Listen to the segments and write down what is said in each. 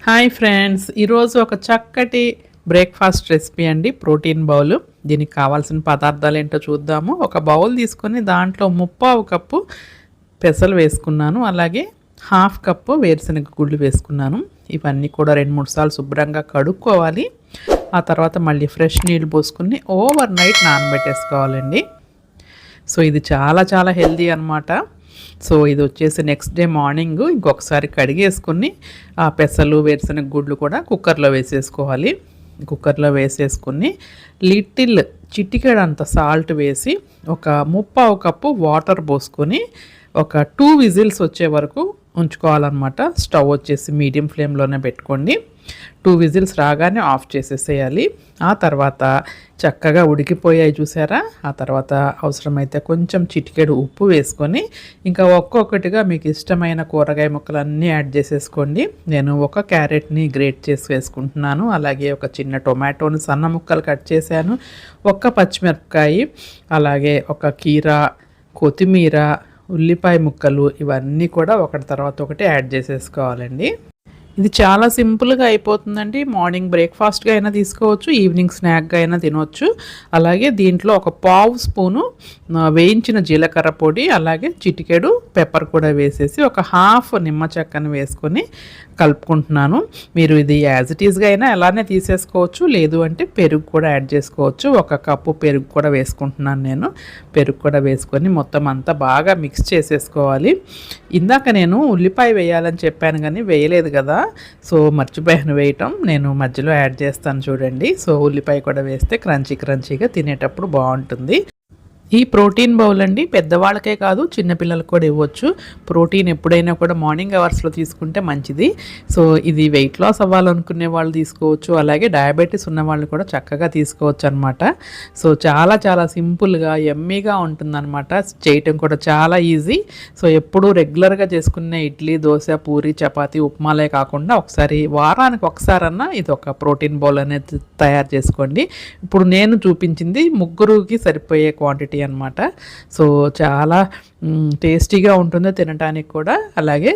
Hi friends, ఈరోజు ఒక చక్కటి బ్రేక్ఫాస్ట్ రెసిపీ అండి. Protein bowl. దీనికి కావాల్సిన పదార్థాలు ఏంటో చూద్దాము. ఒక బౌల్ తీసుకొని దాంట్లో 1/2 కప్పు పెసలు వేసుకున్నాను, అలాగే 1/2 కప్పు వేరుశనగ గుళ్ళు వేసుకున్నాను. ఇవన్నీ కూడా 2-3 సార్లు శుభ్రంగా కడుక్కోవాలి. ఆ తర్వాత మళ్ళీ ఫ్రెష్ నీళ్ళు పోసుకుని ఓవర్ నైట్ నానబెట్టేసుకోవాలండి. సో ఇది చాలా చాలా హెల్దీ అనమాట. సో ఇది వచ్చేసి నెక్స్ట్ డే మార్నింగ్ ఇంకొకసారి కడిగేసుకుని ఆ పెసలు వేరుశనగ గుడ్లు కూడా కుక్కర్లో వేసేసుకోవాలి. కుక్కర్లో వేసేసుకుని లిటిల్ చిటికెడంత సాల్ట్ వేసి ఒక 1/2 కప్పు వాటర్ పోసుకొని ఒక 2 విజిల్స్ వచ్చే వరకు ఉంచుకోవాలన్నమాట. స్టవ్ వచ్చేసి మీడియం ఫ్లేమ్లోనే పెట్టుకోండి. 2 విజిల్స్ రాగానే ఆఫ్ చేసేసేయాలి. ఆ తర్వాత చక్కగా ఉడికిపోయాయి చూసారా. ఆ తర్వాత అవసరమైతే కొంచెం చిటికెడు ఉప్పు వేసుకొని ఇంకా ఒక్కొక్కటిగా మీకు ఇష్టమైన కూరగాయ ముక్కలన్నీ యాడ్ చేసేసుకోండి. నేను ఒక క్యారెట్ని గ్రేట్ చేసి వేసుకుంటున్నాను, అలాగే ఒక చిన్న టొమాటోని సన్న ముక్కలు కట్ చేశాను, ఒక్క పచ్చిమిరపకాయ, అలాగే ఒక కీరా, కొత్తిమీర, ఉల్లిపాయ ముక్కలు, ఇవన్నీ కూడా ఒకటి తర్వాత ఒకటి యాడ్ చేసేసుకోవాలండి. ఇది చాలా సింపుల్గా అయిపోతుందండి. మార్నింగ్ బ్రేక్ఫాస్ట్గా అయినా తీసుకోవచ్చు, ఈవినింగ్ స్నాక్గా అయినా తినవచ్చు. అలాగే దీంట్లో ఒక 1/2 స్పూను వేయించిన జీలకర్ర పొడి, అలాగే చిటికెడు పెప్పర్ కూడా వేసేసి ఒక 1/2 నిమ్మ చెక్కను వేసుకొని కలుపుకుంటున్నాను. మీరు ఇది యాజ్ ఇట్ ఈస్గా అయినా అలానే తీసేసుకోవచ్చు, లేదు అంటే పెరుగు కూడా యాడ్ చేసుకోవచ్చు. 1 కప్పు పెరుగు కూడా వేసుకుంటున్నాను నేను. పెరుగు కూడా వేసుకొని మొత్తం అంతా బాగా మిక్స్ చేసేసుకోవాలి. ఇందాక నేను ఉల్లిపాయ వేయాలని చెప్పాను కానీ వేయలేదు కదా, సో మర్చిపోయాను వేయటం. నేను మధ్యలో యాడ్ చేస్తాను చూడండి. సో ఉల్లిపాయ కూడా వేస్తే క్రంచీగా తినేటప్పుడు బాగుంటుంది. ఈ ప్రోటీన్ బౌల్ అండి పెద్దవాళ్ళకే కాదు చిన్నపిల్లలకు కూడా ఇవ్వచ్చు. ప్రోటీన్ ఎప్పుడైనా కూడా మార్నింగ్ అవర్స్లో తీసుకుంటే మంచిది. సో ఇది వెయిట్ లాస్ అవ్వాలనుకునే వాళ్ళు తీసుకోవచ్చు, అలాగే డయాబెటీస్ ఉన్న వాళ్ళు కూడా చక్కగా తీసుకోవచ్చు అనమాట. సో చాలా చాలా సింపుల్గా యమ్మీగా ఉంటుందన్నమాట. చేయటం కూడా చాలా ఈజీ. సో ఎప్పుడూ రెగ్యులర్గా చేసుకునే ఇడ్లీ, దోశ, పూరి, చపాతీ, ఉప్మాలే కాకుండా ఒకసారి వారానికి ఒకసారన్నా ఇది ఒక ప్రోటీన్ బౌల్ అనేది తయారు చేసుకోండి. ఇప్పుడు నేను చూపించింది 3కి సరిపోయే క్వాంటిటీ అనమాట. సో చాలా టేస్టీగా ఉంటుంది తినడానికి కూడా, అలాగే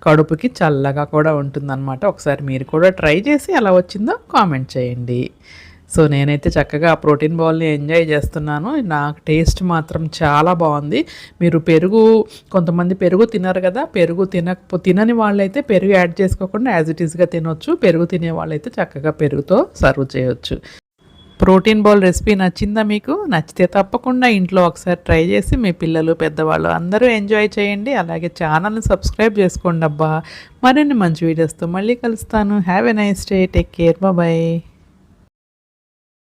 కడుపుకి చల్లగా కూడా ఉంటుందన్నమాట. ఒకసారి మీరు కూడా ట్రై చేసి ఎలా వచ్చిందో కామెంట్ చేయండి. సో నేనైతే చక్కగా ఆ ప్రోటీన్ బౌల్ని ఎంజాయ్ చేస్తున్నాను. నాకు టేస్ట్ మాత్రం చాలా బాగుంది. మీరు కొంతమంది పెరుగు తినరు కదా, తినని వాళ్ళైతే పెరుగు యాడ్ చేసుకోకుండా యాజ్ ఇట్ ఈస్గా తినొచ్చు. పెరుగు తినే వాళ్ళైతే చక్కగా పెరుగుతో సర్వ్ చేయొచ్చు. ప్రోటీన్ బౌల్ రెసిపీ నచ్చిందా మీకు? నచ్చితే తప్పకుండా ఇంట్లో ఒకసారి ట్రై చేసి మీ పిల్లలు, పెద్దవాళ్ళు అందరూ ఎంజాయ్ చేయండి. అలాగే ఛానల్ని సబ్స్క్రైబ్ చేసుకోండి అబ్బా. మరిన్ని మంచి వీడియోస్తో మళ్ళీ కలుస్తాను. Have a nice day. Take care. Bye.